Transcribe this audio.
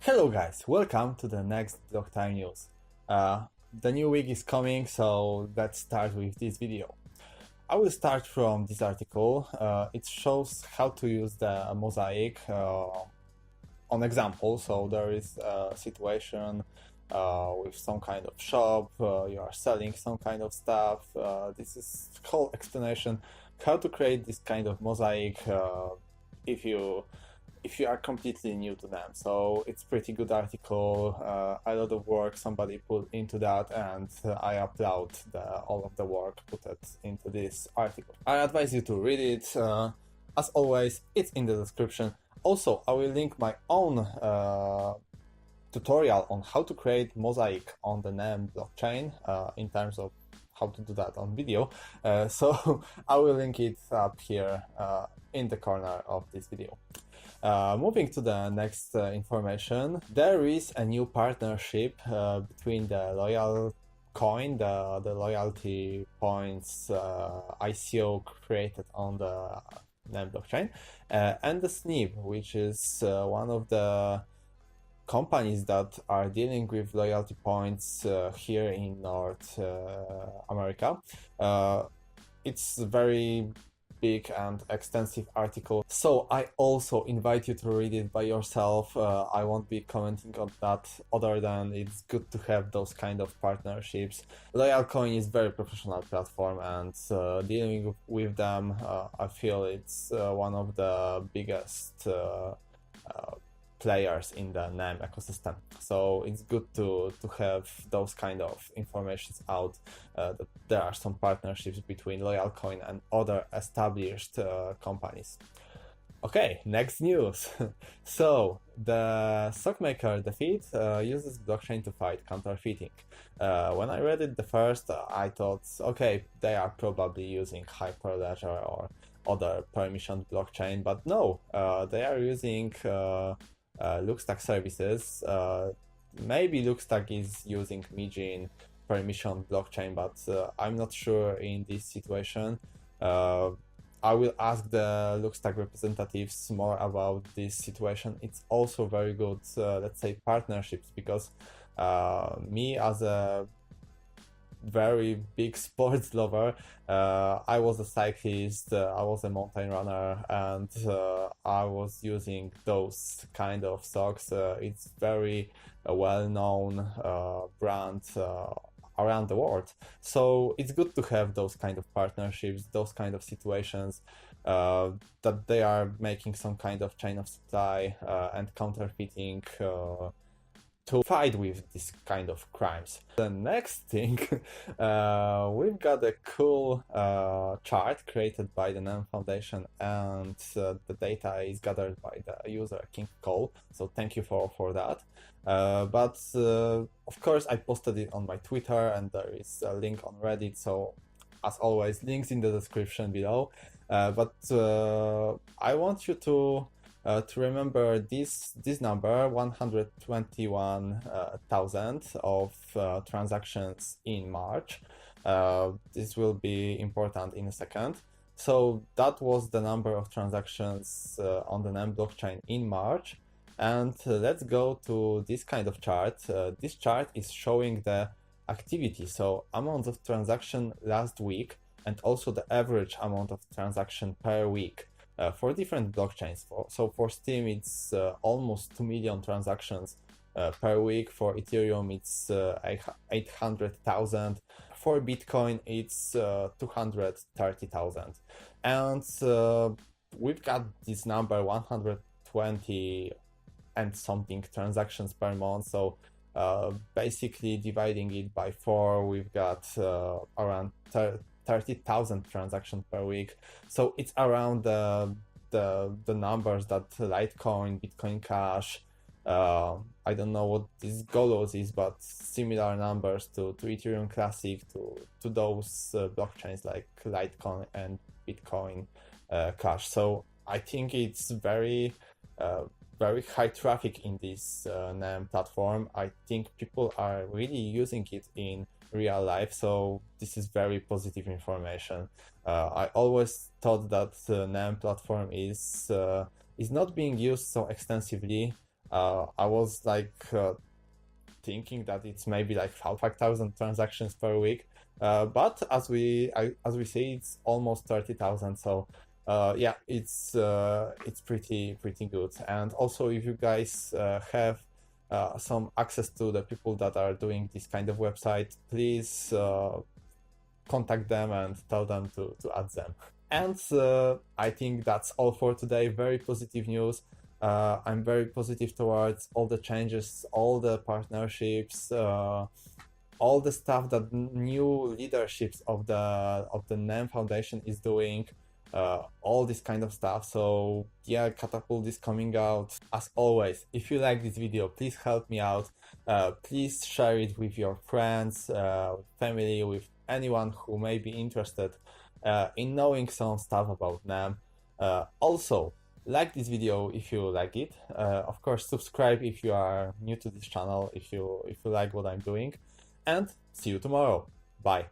Hello guys, welcome to the next Blocktime news. The new week is coming, so let's start with this video. I will start from this article. It shows how to use the mosaic on example. So there is a situation with some kind of shop, you are selling some kind of stuff. This is whole explanation how to create this kind of mosaic if you are completely new to them. So it's pretty good article, a lot of work somebody put into that, and I applaud all of the work put into this article. I advise you to read it. As always, it's in the description. Also, I will link my own tutorial on how to create mosaic on the NEM blockchain in terms of how to do that on video. So I will link it up here in the corner of this video. Moving to the next information, there is a new partnership between the Loyalcoin, the loyalty points ICO created on the NEM blockchain, and the Snipp, which is one of the companies that are dealing with loyalty points here in North America. It's very big and extensive article, so I also invite you to read it by yourself. I won't be commenting on that, other than it's good to have those kind of partnerships. Loyalcoin is very professional platform, and dealing with them, I feel it's one of the biggest players in the NEM ecosystem. So it's good to have those kind of informations out, that there are some partnerships between Loyalcoin and other established companies. Okay, next news. So the stock maker DeFeet uses blockchain to fight counterfeiting. When I read it the first, I thought, okay, they are probably using Hyperledger or other permissioned blockchain, but no, they are using LuxTag services. Maybe LuxTag is using Mijin permission blockchain, but I'm not sure in this situation. I will ask the LuxTag representatives more about this situation. It's also very good, let's say, partnerships, because me as a very big sports lover, I was a cyclist, I was a mountain runner, and I was using those kind of socks. It's very well-known brand around the world, so it's good to have those kind of partnerships, those kind of situations, that they are making some kind of chain of supply and counterfeiting to fight with this kind of crimes. The next thing, we've got a cool chart created by the NEM Foundation, and the data is gathered by the user King Cole, so thank you for that. But of course I posted it on my Twitter, and there is a link on Reddit, so as always, links in the description below. But I want you to remember this number, 121,000 of transactions in March. This will be important in a second. So that was the number of transactions on the NEM blockchain in March. And let's go to this kind of chart. This chart is showing the activity, so amount of transaction last week, and also the average amount of transaction per week. For different blockchains. So for Steam, it's almost 2 million transactions per week. For Ethereum, it's 800,000. For Bitcoin, it's 230,000. And we've got this number, 120 and something transactions per month. So basically dividing it by 4, we've got around 30,000 transactions per week. So it's around the numbers that Litecoin, Bitcoin Cash, I don't know what this Golos is, but similar numbers to Ethereum Classic, to those blockchains like Litecoin and Bitcoin Cash. So I think it's very high traffic in this NEM platform. I think people are really using it in real life, so this is very positive information. I always thought that the NEM platform is not being used so extensively I was like thinking that it's maybe like 5,000 transactions per week, but as we see, it's almost 30,000. So yeah, it's pretty good. And also, if you guys have some access to the people that are doing this kind of website, please contact them and tell them to add them. And I think that's all for today. Very positive news. I'm very positive towards all the changes, all the partnerships, all the stuff that new leaderships of the NEM Foundation is doing. All this kind of stuff. So yeah, Catapult is coming out. As always, if you like this video, please help me out. Please share it with your friends, family, with anyone who may be interested in knowing some stuff about NEM. Also, like this video if you like it. Of course, subscribe if you are new to this channel, if you like what I'm doing, and see you tomorrow. Bye.